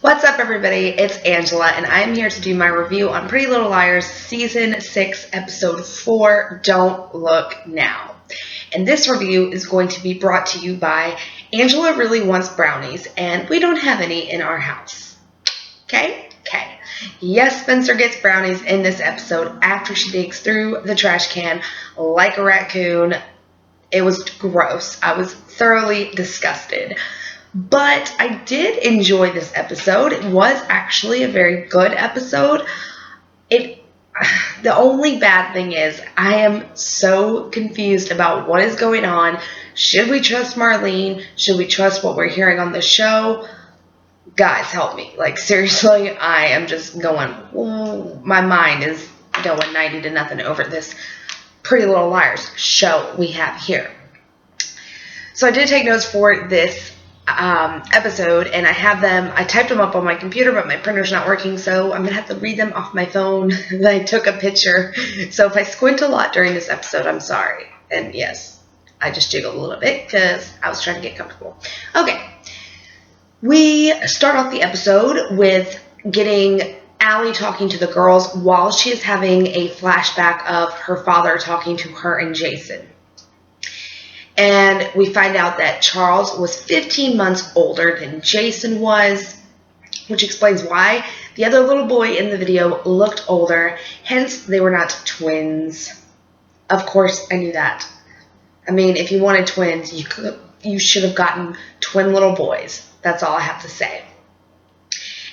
What's up, everybody? It's Angela, and I'm here to do my review on Pretty Little Liars Season 6, Episode 4, Don't Look Now. And this review is going to be brought to you by Angela Really Wants Brownies, and we don't have any in our house. Okay? Okay. Yes, Spencer gets brownies in this episode after she digs through the trash can like a raccoon. It was gross. I was thoroughly disgusted. But I did enjoy this episode. It was actually a very good episode. It the only bad thing is I am so confused about what is going on. Should we trust Marlene? Should we trust what we're hearing on the show? Guys, help me. Like, seriously, I am just going, ooh, my mind is going 90 to nothing over this Pretty Little Liars show we have here. So I did take notes for this episode, and I typed them up on my computer, but my printer's not working, so I'm going to have to read them off my phone. Then I took a picture. So if I squint a lot during this episode, I'm sorry. And yes, I just jiggled a little bit because I was trying to get comfortable. Okay. We start off the episode with getting Allie talking to the girls while she is having a flashback of her father talking to her and Jason. And we find out that Charles was 15 months older than Jason was, which explains why the other little boy in the video looked older. Hence, they were not twins. Of course, I knew that. I mean, if you wanted twins, you should have gotten twin little boys. That's all I have to say.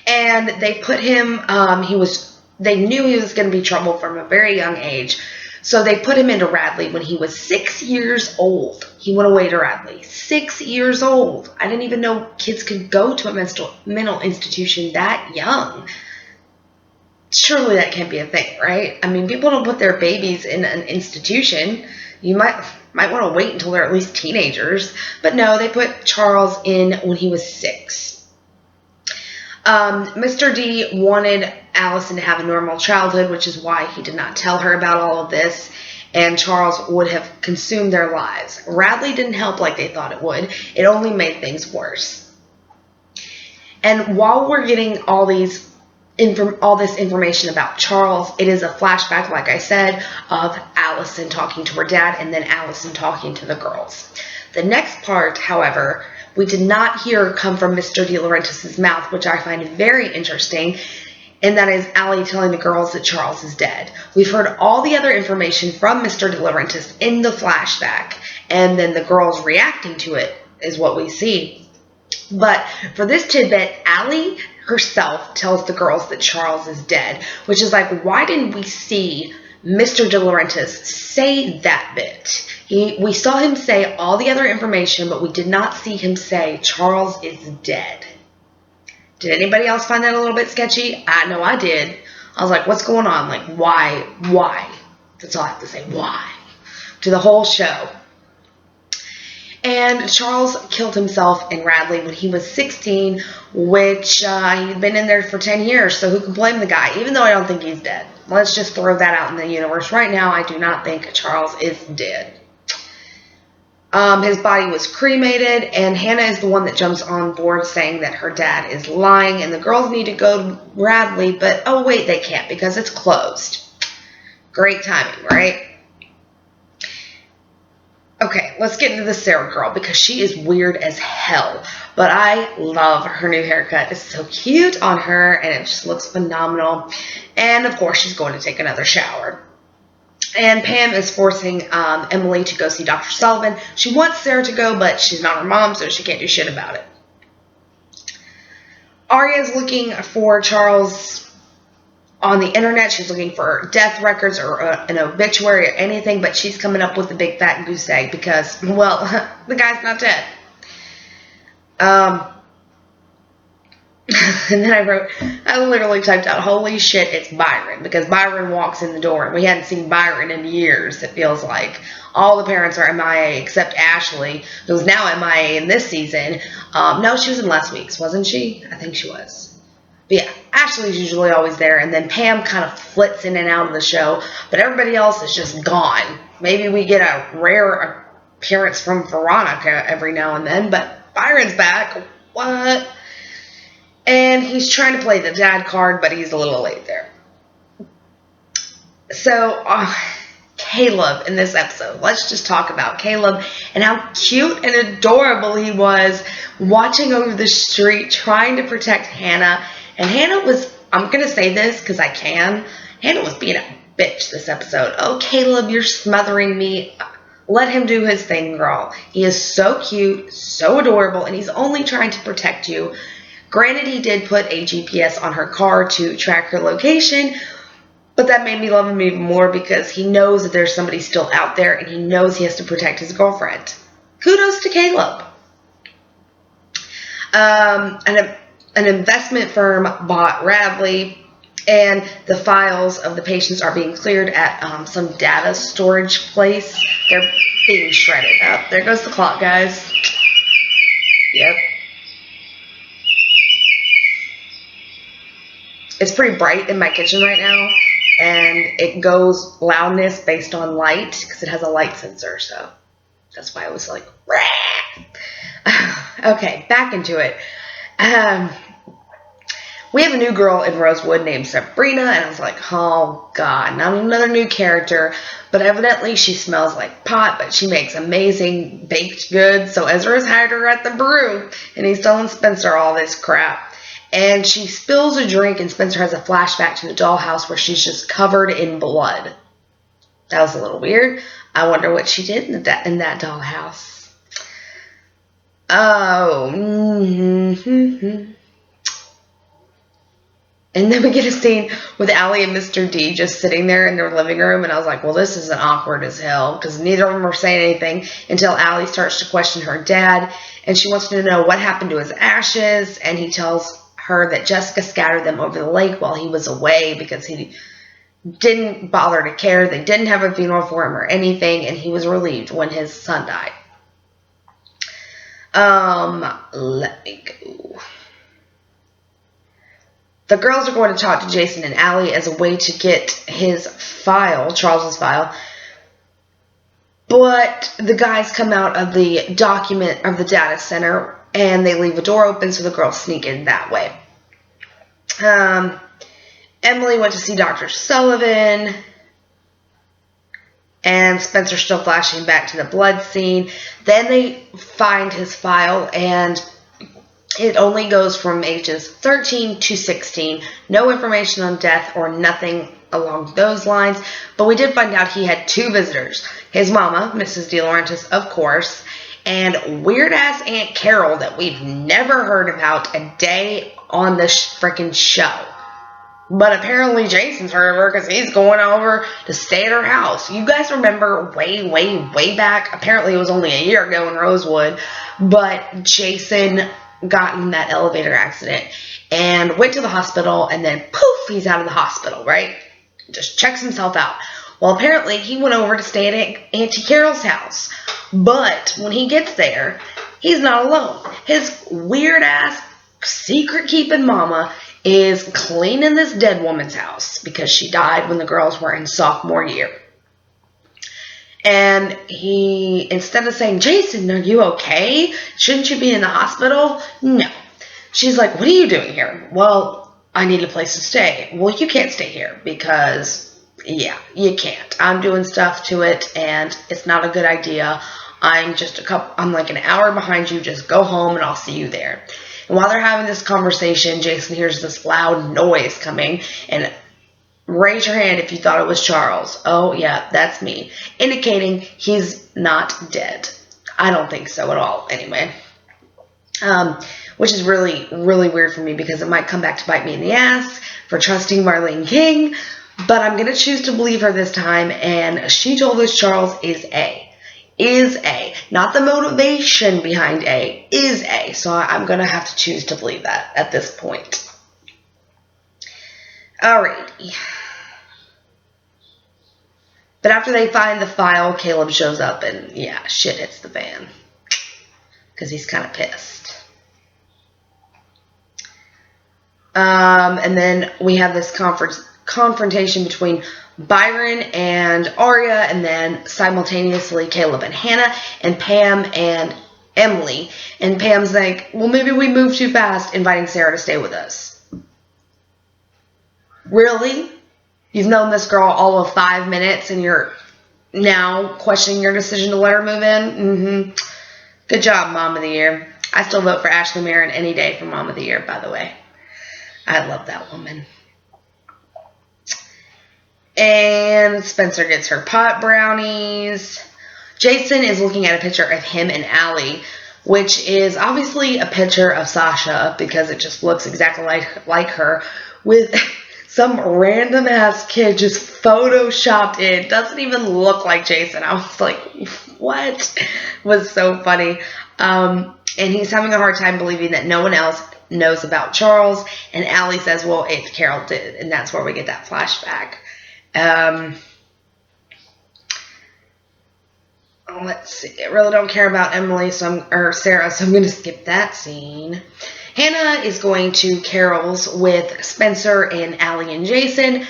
And they put him, they knew he was going to be trouble from a very young age. So they put him into Radley when he was 6 years old. He went away to Radley. 6 years old. I didn't even know kids could go to a mental institution that young. Surely that can't be a thing, right? I mean, people don't put their babies in an institution. You might want to wait until they're at least teenagers. But no, they put Charles in when he was 6. Mr. D wanted Allison to have a normal childhood, which is why he did not tell her about all of this, and Charles would have consumed their lives. Radley didn't help like they thought it would. It only made things worse. And while we're getting all this information about Charles, it is a flashback, like I said, of Allison talking to her dad and then Allison talking to the girls. The next part, however, we did not hear come from Mr. De Laurentiis' mouth, which I find very interesting, and that is Allie telling the girls that Charles is dead. We've heard all the other information from Mr. De Laurentiis in the flashback, and then the girls reacting to it is what we see. But for this tidbit, Allie herself tells the girls that Charles is dead, which is like, why didn't we see Mr. De Laurentiis say that bit? We saw him say all the other information, but we did not see him say Charles is dead. Did anybody else find that a little bit sketchy? I know I did. I was like, what's going on? Like, why? That's all I have to say, why? To the whole show. And Charles killed himself in Radley when he was 16, which he'd been in there for 10 years, so who can blame the guy? Even though I don't think he's dead. Let's just throw that out in the universe. Right now, I do not think Charles is dead. His body was cremated, and Hannah is the one that jumps on board saying that her dad is lying, and the girls need to go to Radley, but oh wait, they can't because it's closed. Great timing, right? Okay, let's get into the Sarah girl because she is weird as hell, but I love her new haircut. It's so cute on her, and it just looks phenomenal. And of course, she's going to take another shower. And Pam is forcing Emily to go see Dr. Sullivan. She wants Sarah to go, but she's not her mom, so she can't do shit about it. Aria is looking for Charles on the internet. She's looking for death records or an obituary or anything, but she's coming up with a big fat goose egg because, well, the guy's not dead. And then I literally typed out, holy shit, it's Byron, because Byron walks in the door, and we hadn't seen Byron in years, it feels like. All the parents are MIA except Ashley, who's now MIA in this season. No, she was in last week's, wasn't she? I think she was. But yeah, Ashley's usually always there, and then Pam kind of flits in and out of the show, but everybody else is just gone. Maybe we get a rare appearance from Veronica every now and then, but Byron's back. What? And And he's trying to play the dad card, but he's a little late there. So, Caleb in this episode. Let's just talk about Caleb and how cute and adorable he was watching over the street trying to protect Hannah. And Hannah was, I'm going to say this because I can, Hannah was being a bitch this episode. Oh, Caleb, you're smothering me. Let him do his thing, girl. He is so cute, so adorable, and he's only trying to protect you. Granted, he did put a GPS on her car to track her location, but that made me love him even more because he knows that there's somebody still out there and he knows he has to protect his girlfriend. Kudos to Caleb. An investment firm bought Radley, and the files of the patients are being cleared at some data storage place. They're being shredded up. There goes the clock, guys. Yep. It's pretty bright in my kitchen right now, and it goes loudness based on light because it has a light sensor, so that's why I was like, rah! Okay, back into it. We have a new girl in Rosewood named Sabrina, and I was like, oh god, not another new character, but evidently she smells like pot, but she makes amazing baked goods, so Ezra's hired her at the brew, and he's telling Spencer all this crap. And she spills a drink, and Spencer has a flashback to the dollhouse where she's just covered in blood. That was a little weird. I wonder what she did in that dollhouse. Oh. Mm-hmm. And then we get a scene with Allie and Mr. D just sitting there in their living room. And I was like, well, this isn't awkward as hell. Because neither of them are saying anything until Allie starts to question her dad. And she wants to know what happened to his ashes. And he tells her that Jessica scattered them over the lake while he was away because he didn't bother to care. They didn't have a funeral for him or anything, and he was relieved when his son died. Let me go. The girls are going to talk to Jason and Allie as a way to get his file, Charles's file, but the guys come out of the document of the data center and they leave a door open, so the girls sneak in that way. Emily went to see Dr. Sullivan, and Spencer's still flashing back to the blood scene. Then they find his file, and it only goes from ages 13 to 16. No information on death or nothing along those lines, but we did find out he had 2 visitors. His mama, Mrs. DeLaurentis, of course, and weird-ass Aunt Carol that we've never heard about a day on this freaking show. But apparently Jason's heard of her because he's going over to stay at her house. You guys remember way back, apparently it was only a year ago in Rosewood, but Jason got in that elevator accident and went to the hospital, and then poof, he's out of the hospital, right? Just checks himself out. Well, apparently he went over to stay at Auntie Carol's house. But when he gets there, he's not alone. His weird-ass, secret-keeping mama is cleaning this dead woman's house because she died when the girls were in sophomore year. And he, instead of saying, Jason, are you okay? Shouldn't you be in the hospital? No. She's like, what are you doing here? Well, I need a place to stay. Well, you can't stay here because, yeah, you can't. I'm doing stuff to it, and it's not a good idea. I'm like an hour behind you. Just go home, and I'll see you there. And while they're having this conversation, Jason hears this loud noise coming, and raise your hand if you thought it was Charles. Oh, yeah, that's me. Indicating he's not dead. I don't think so at all, anyway. Which is really, really weird for me because it might come back to bite me in the ass for trusting Marlene King. But I'm going to choose to believe her this time, and she told us Charles is A. Is A. Not the motivation behind A. Is A. So I'm going to have to choose to believe that at this point. Alrighty. But after they find the file, Caleb shows up and, yeah, shit hits the fan. Because he's kind of pissed. And then we have this confrontation between Byron and Arya, and then simultaneously Caleb and Hannah, and Pam and Emily. And Pam's like, well, maybe we moved too fast, inviting Sarah to stay with us. Really? You've known this girl all of 5 minutes and you're now questioning your decision to let her move in? Good job, Mom of the Year. I still vote for Ashley Marin any day for Mom of the Year, by the way. I love that woman. And Spencer gets her pot brownies. Jason is looking at a picture of him and Allie, which is obviously a picture of Sasha because it just looks exactly like her, with some random ass kid just photoshopped in. Doesn't even look like Jason. I was like, what? It was so funny. And he's having a hard time believing that no one else knows about Charles. And Allie says, well, if Carol did. And that's where we get that flashback. Let's see. I really don't care about Emily or Sarah, so I'm going to skip that scene. Hannah is going to Carol's with Spencer and Allie and Jason.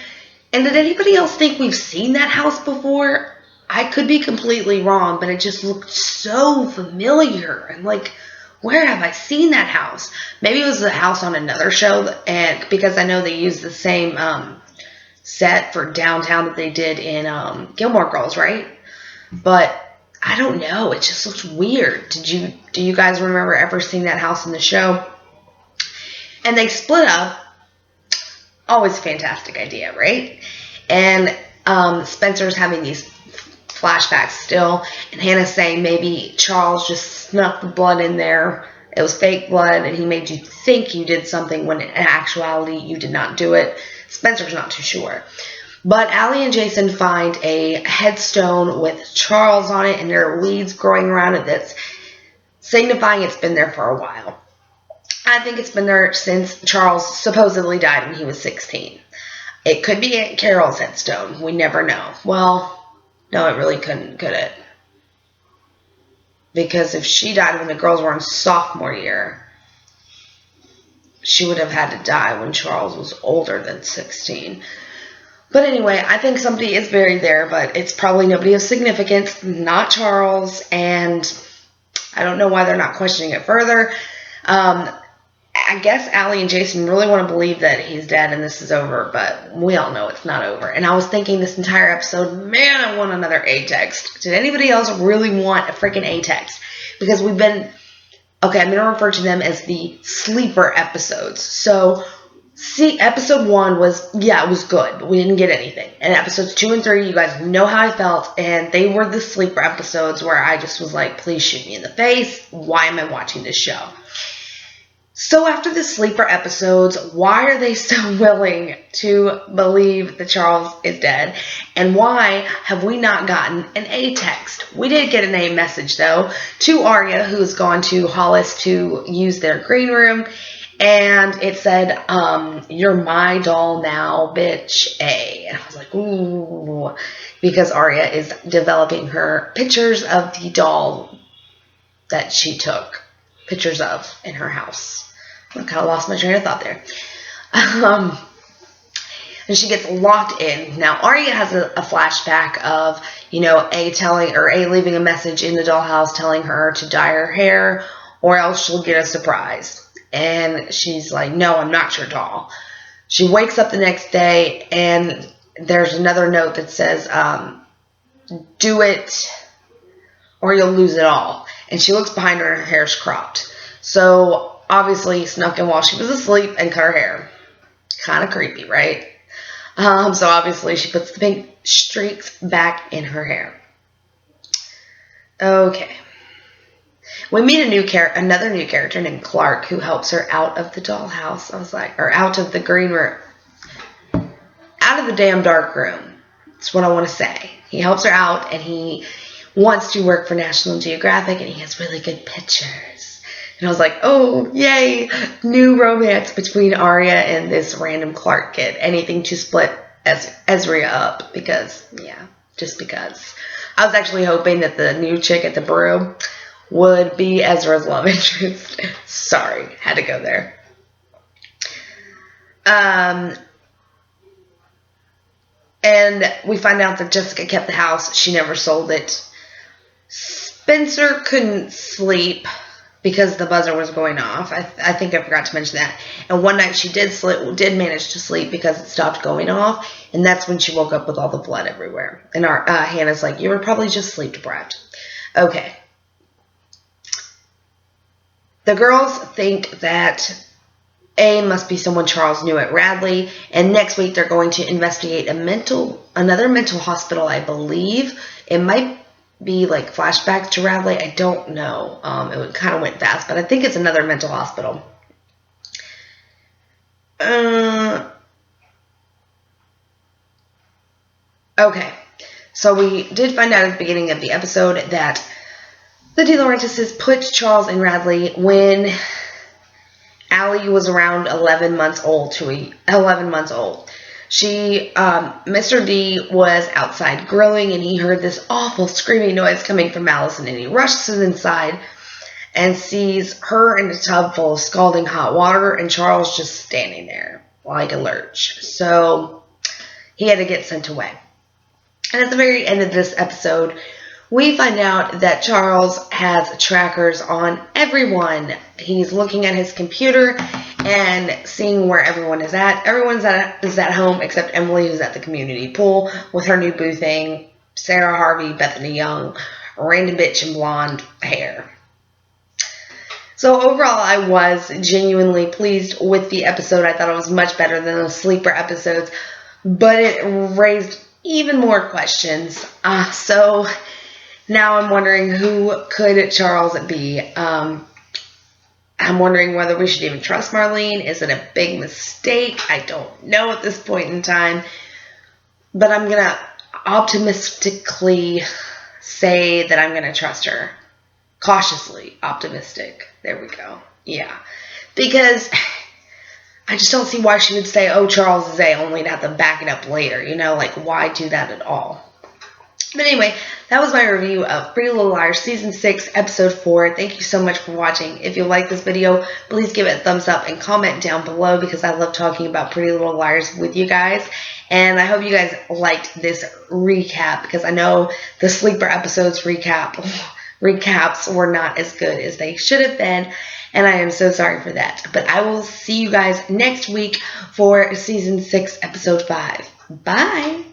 And did anybody else think we've seen that house before? I could be completely wrong, but it just looked so familiar. And like, where have I seen that house? Maybe it was the house on another show, and because I know they used the same set for downtown that they did in Gilmore Girls, right? But I don't know. It just looks weird. Do you guys remember ever seeing that house in the show? And they split up. Always a fantastic idea, right? And Spencer's having these flashbacks still, and Hannah's saying maybe Charles just snuck the blood in there. It was fake blood, and he made you think you did something when in actuality you did not do it. Spencer's not too sure. But Allie and Jason find a headstone with Charles on it, and there are weeds growing around it that's signifying it's been there for a while. I think it's been there since Charles supposedly died when he was 16. It could be Aunt Carol's headstone. We never know. Well, no, it really couldn't, could it? Because if she died when the girls were in sophomore year, she would have had to die when Charles was older than 16. But anyway, I think somebody is buried there, but it's probably nobody of significance, not Charles, and I don't know why they're not questioning it further. I guess Allie and Jason really want to believe that he's dead and this is over, but we all know it's not over. And I was thinking this entire episode, man, I want another A-text. Did anybody else really want a freaking A-text? Because we've been... Okay, I'm going to refer to them as the sleeper episodes. So, see, episode 1 was, yeah, it was good, but we didn't get anything. And episodes 2 and 3, you guys know how I felt, and they were the sleeper episodes where I just was like, please shoot me in the face. Why am I watching this show? So after the sleeper episodes, why are they so willing to believe that Charles is dead? And why have we not gotten an A text? We did get an A message, though, to Arya, who's gone to Hollis to use their green room. And it said, you're my doll now, bitch, A. And I was like, ooh, because Arya is developing her pictures of the doll that she took pictures of in her house. I kind of lost my train of thought there. And she gets locked in. Now, Arya has a flashback of, you know, A leaving a message in the dollhouse telling her to dye her hair or else she'll get a surprise. And she's like, no, I'm not your doll. She wakes up the next day and there's another note that says, do it or you'll lose it all. And she looks behind her and her hair's cropped. So obviously he snuck in while she was asleep and cut her hair. Kind of creepy, right? So obviously she puts the pink streaks back in her hair. Okay. We meet another new character named Clark who helps her out of the dollhouse. I was like, or out of the green room. Out of the damn dark room. That's what I want to say. He helps her out and he wants to work for National Geographic and he has really good pictures. And I was like, oh, yay, new romance between Arya and this random Clark kid. Anything to split Ezra up because, yeah, just because. I was actually hoping that the new chick at the brew would be Ezra's love interest. Sorry, had to go there. And we find out that Jessica kept the house. She never sold it. Spencer couldn't sleep because the buzzer was going off. I think I forgot to mention that. And one night she did manage to sleep because it stopped going off, and that's when she woke up with all the blood everywhere. And our Hannah's like, you were probably just sleep deprived. Okay. The girls think that A must be someone Charles knew at Radley, and next week they're going to investigate another mental hospital, I believe. It might be like flashbacks to Radley. I don't know. It kind of went fast, but I think it's another mental hospital. Okay, so we did find out at the beginning of the episode that the De Laurentises put Charles in Radley when Allie was around 11 months old. Mr. D was outside grilling, and he heard this awful screaming noise coming from Allison, and he rushes inside and sees her in a tub full of scalding hot water, and Charles just standing there like a lurch. So he had to get sent away. And at the very end of this episode, we find out that Charles has trackers on everyone. He's looking at his computer and seeing where everyone is at. Everyone is at home except Emily, who's at the community pool with her new boo thing, Sarah Harvey, Bethany Young, random bitch in blonde hair. So overall, I was genuinely pleased with the episode. I thought it was much better than the sleeper episodes, but it raised even more questions. So now I'm wondering, who could Charles be? I'm wondering whether we should even trust Marlene. Is it a big mistake? I don't know at this point in time. But I'm going to optimistically say that I'm going to trust her. Cautiously optimistic. There we go. Yeah. Because I just don't see why she would say, oh, Charles is A, only to have to back it up later. You know, like, why do that at all? But anyway, that was my review of Pretty Little Liars Season 6, Episode 4. Thank you so much for watching. If you like this video, please give it a thumbs up and comment down below because I love talking about Pretty Little Liars with you guys. And I hope you guys liked this recap because I know the sleeper episodes recaps were not as good as they should have been. And I am so sorry for that. But I will see you guys next week for Season 6, Episode 5. Bye!